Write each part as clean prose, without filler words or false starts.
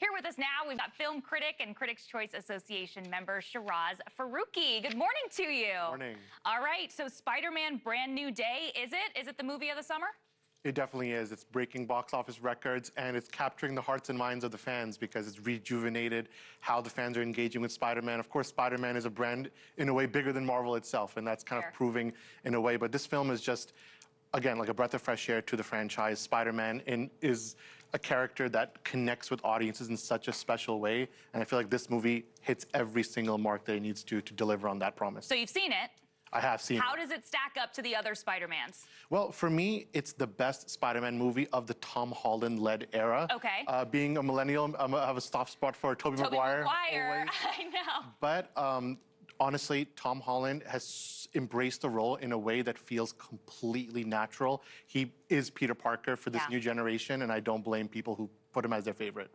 Here with us now, we've got film critic and Critics' Choice Association member Sheraz Farooqi. Good morning to you. Morning. All right, so Spider-Man Brand New Day, is it? Is it the movie of the summer? It definitely is. It's breaking box office records, and it's capturing the hearts and minds of the fans because it's rejuvenated how the fans are engaging with Spider-Man. Of course, Spider-Man is a brand in a way bigger than Marvel itself, and that's kind of proving in a way. But this film is just, again, like a breath of fresh air to the franchise. Spider-Man is a character that connects with audiences in such a special way, and I feel like this movie hits every single mark that it needs to deliver on that promise. So you've seen it. I have seen it. How does it stack up to the other Spider-Mans? Well, for me, it's the best Spider-Man movie of the Tom Holland-led era. Okay. Being a millennial, I have a soft spot for Tobey Maguire. I know. But honestly, Tom Holland has embraced the role in a way that feels completely natural. He is Peter Parker for this new generation, and I don't blame people who put him as their favorite.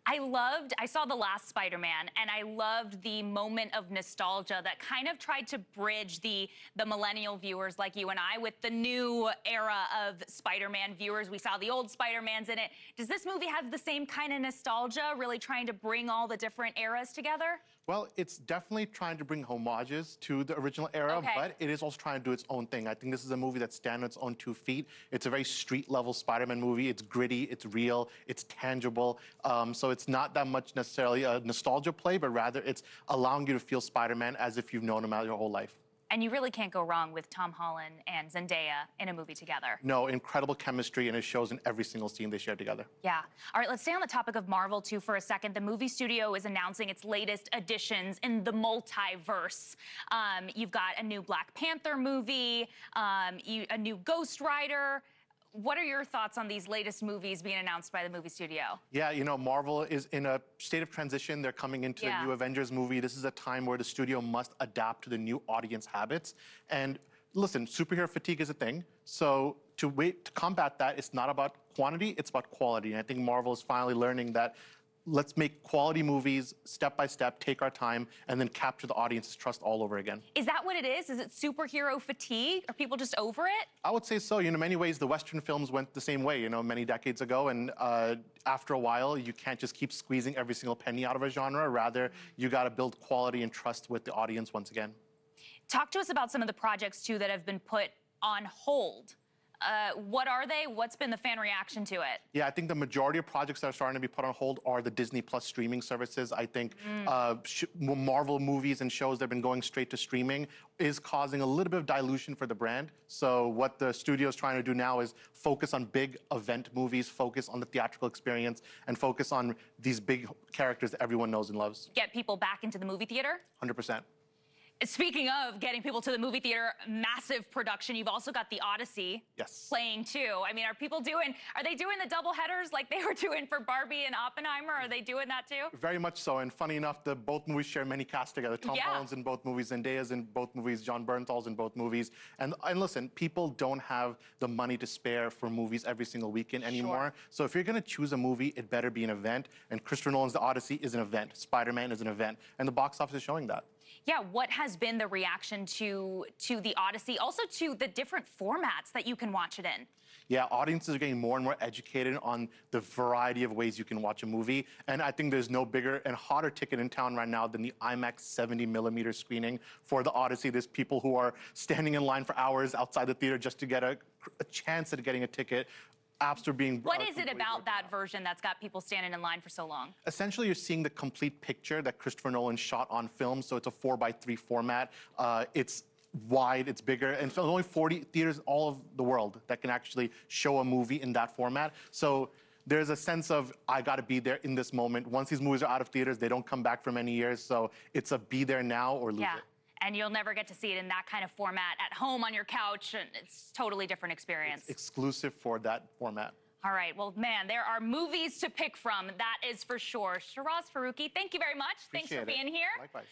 I saw the last Spider-Man, and I loved the moment of nostalgia that kind of tried to bridge the millennial viewers like you and I with the new era of Spider-Man viewers. We saw the old Spider-Mans in it. Does this movie have the same kind of nostalgia, really trying to bring all the different eras together? Well, it's definitely trying to bring homages to the original era, but it is also trying to do its own thing. I think this is a movie that stands on its own 2 feet. It's a very street-level Spider-Man movie. It's gritty, it's real, it's tangible. So it's not that much necessarily a nostalgia play, but rather it's allowing you to feel Spider-Man as if you've known him out your whole life. And you really can't go wrong with Tom Holland and Zendaya in a movie together. No, incredible chemistry, and it shows in every single scene they share together. Yeah. All right, let's stay on the topic of Marvel, too, for a second. The movie studio is announcing its latest additions in the multiverse. You've got a new Black Panther movie, a new Ghost Rider. What are your thoughts on these latest movies being announced by the movie studio? Yeah, you know, Marvel is in a state of transition. They're coming into the new Avengers movie. This is a time where the studio must adapt to the new audience habits. And listen, superhero fatigue is a thing. So to combat that, it's not about quantity, it's about quality. And I think Marvel is finally learning that let's make quality movies step by step, take our time, and then capture the audience's trust all over again. Is that what it is? Is it superhero fatigue? Are people just over it? I would say so. You know, in many ways, the Western films went the same way, you know, many decades ago. And after a while, you can't just keep squeezing every single penny out of a genre. Rather, you got to build quality and trust with the audience once again. Talk to us about some of the projects, too, that have been put on hold. What are they? What's been the fan reaction to it? Yeah, I think the majority of projects that are starting to be put on hold are the Disney Plus streaming services. I think Marvel movies and shows that have been going straight to streaming is causing a little bit of dilution for the brand. So what the studio is trying to do now is focus on big event movies, focus on the theatrical experience, and focus on these big characters that everyone knows and loves. Get people back into the movie theater? 100%. Speaking of getting people to the movie theater, massive production. You've also got the Odyssey playing too. I mean, are they doing the double headers like they were doing for Barbie and Oppenheimer? Are they doing that too? Very much so. And funny enough, both movies share many casts together. Tom Holland's in both movies, Zendaya's in both movies, John Bernthal's in both movies. And listen, people don't have the money to spare for movies every single weekend anymore. So if you're going to choose a movie, it better be an event. And Christopher Nolan's The Odyssey is an event. Spider-Man is an event. And the box office is showing that. Yeah, what has been the reaction to the Odyssey, also to the different formats that you can watch it in? Yeah, audiences are getting more and more educated on the variety of ways you can watch a movie. And I think there's no bigger and hotter ticket in town right now than the IMAX 70mm screening for the Odyssey. There's people who are standing in line for hours outside the theater just to get a chance at getting a ticket. Apps are being... What is it about that version that's got people standing in line for so long? Essentially, you're seeing the complete picture that Christopher Nolan shot on film, so it's a 4:3 format. It's wide, it's bigger, and so there's only 40 theaters in all of the world that can actually show a movie in that format. So there's a sense of, I gotta be there in this moment. Once these movies are out of theaters, they don't come back for many years, so it's a be there now or lose it. And you'll never get to see it in that kind of format at home on your couch. And it's a totally different experience. It's exclusive for that format. All right. Well, man, there are movies to pick from. That is for sure. Sheraz Farooqi, thank you very much. Thanks for being here. Likewise.